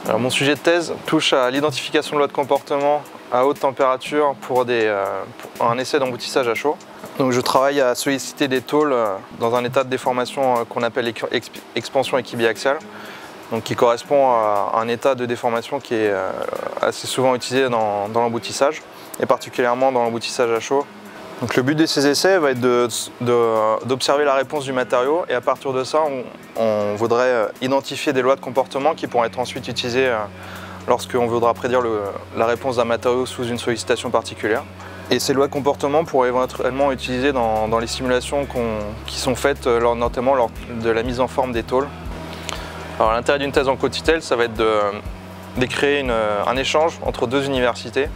Alors, mon sujet de thèse touche à l'identification de lois de comportement à haute température pour un essai d'emboutissage à chaud. Donc, je travaille à solliciter des tôles dans un état de déformation qu'on appelle expansion équibiaxiale, donc qui correspond à un état de déformation qui est assez souvent utilisé dans l'emboutissage, et particulièrement dans l'emboutissage à chaud. Donc, le but de ces essais va être d'observer la réponse du matériau, et à partir de ça, on voudrait identifier des lois de comportement qui pourront être ensuite utilisées lorsqu'on voudra prédire la réponse d'un matériau sous une sollicitation particulière. Et ces lois de comportement pourraient éventuellement être utilisées dans les simulations qui sont faites notamment lors de la mise en forme des tôles. Alors, l'intérêt d'une thèse en co-tutelle, ça va être de créer un échange entre deux universités.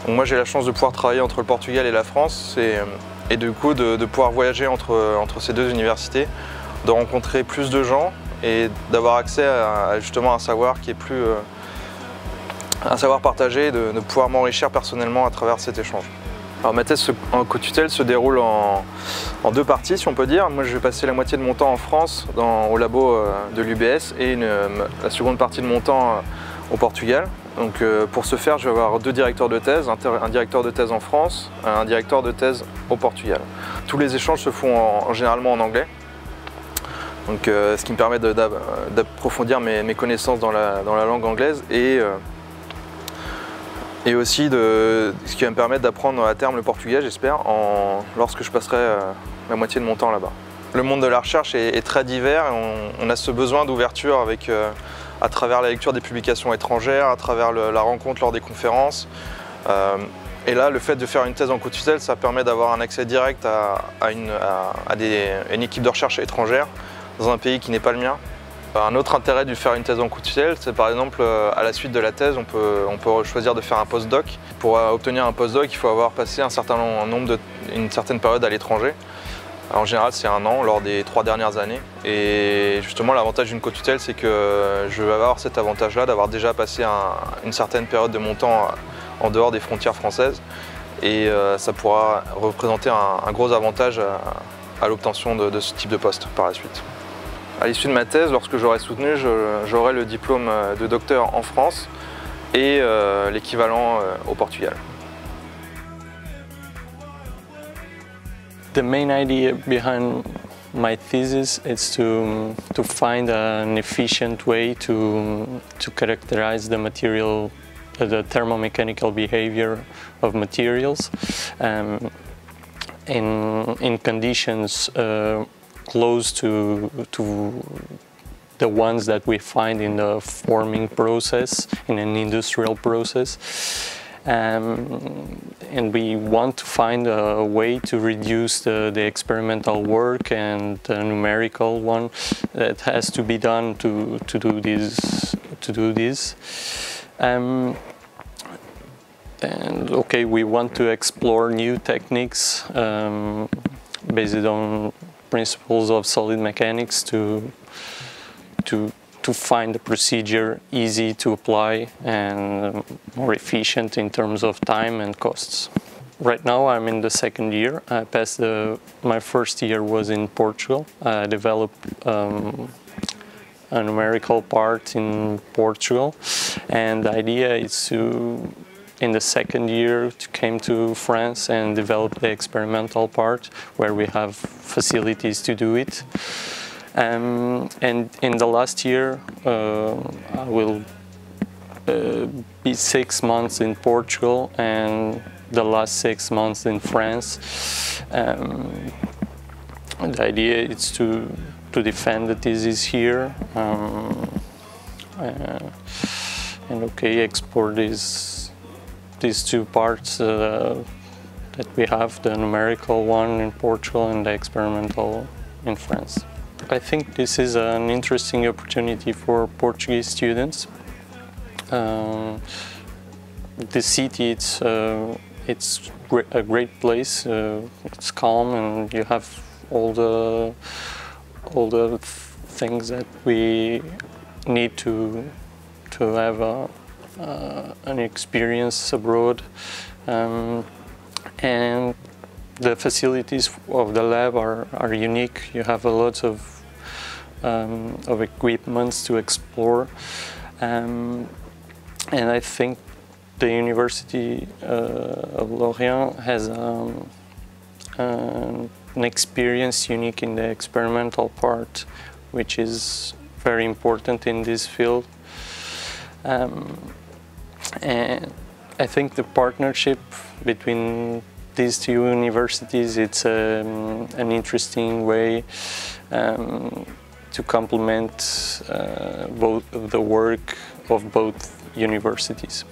Donc, moi, j'ai la chance de pouvoir travailler entre le Portugal et la France et du coup de pouvoir voyager entre ces deux universités, de rencontrer plus de gens et d'avoir accès à justement un savoir qui est plus un savoir partagé, de pouvoir m'enrichir personnellement à travers cet échange. Alors, ma thèse en co-tutelle se déroule en deux parties, si on peut dire. Moi, je vais passer la moitié de mon temps en France, au labo de l'UBS, et la seconde partie de mon temps au Portugal. Donc, pour ce faire, je vais avoir deux directeurs de thèse, un directeur de thèse en France, un directeur de thèse au Portugal. Tous les échanges se font généralement en anglais, donc, ce qui me permet d'approfondir mes connaissances dans la langue anglaise et aussi ce qui va me permettre d'apprendre à terme le portugais, j'espère, lorsque je passerai la moitié de mon temps là-bas. Le monde de la recherche est très divers et on a ce besoin d'ouverture à travers la lecture des publications étrangères, à travers la rencontre lors des conférences. Et là, le fait de faire une thèse en co-tutelle, ça permet d'avoir un accès direct à une équipe de recherche étrangère dans un pays qui n'est pas le mien. Un autre intérêt de faire une thèse en co-tutelle, c'est par exemple à la suite de la thèse, on peut choisir de faire un post-doc. Pour obtenir un post-doc, il faut avoir passé une certaine période à l'étranger. En général, c'est 1 an lors des 3 dernières années. Et justement, l'avantage d'une co-tutelle, c'est que je vais avoir cet avantage-là d'avoir déjà passé une certaine période de mon temps en dehors des frontières françaises. Et ça pourra représenter un gros avantage à l'obtention de ce type de poste par la suite. À l'issue de ma thèse, lorsque j'aurai soutenu, j'aurai le diplôme de docteur en France et l'équivalent au Portugal. The main idea behind my thesis is to find an efficient way to characterize the thermomechanical behavior of materials in conditions close to the ones that we find in the forming process, in an industrial process. And we want to find a way to reduce the experimental work and the numerical one that has to be done to do this. And okay, we want to explore new techniques based on principles of solid mechanics to find the procedure easy to apply and more efficient in terms of time and costs. Right now I'm in the 2nd year. I passed my first year was in Portugal. I developed a numerical part in Portugal, and the idea is to, in the 2nd year, to come to France and develop the experimental part where we have facilities to do it. And in the last year, I will be 6 months in Portugal and the last 6 months in France. The idea is to defend the thesis here and okay, explore these 2 parts that we have, the numerical one in Portugal and the experimental in France. I think this is an interesting opportunity for Portuguese students. The city, it's a great place. It's calm, and you have all the things that we need to have an experience abroad, and the facilities of the lab are unique. You have a lot of equipments to explore, And I think the University of Lorient has an experience unique in the experimental part, which is very important in this field. And I think the partnership between these two universities, it's an interesting way to complement both the work of both universities.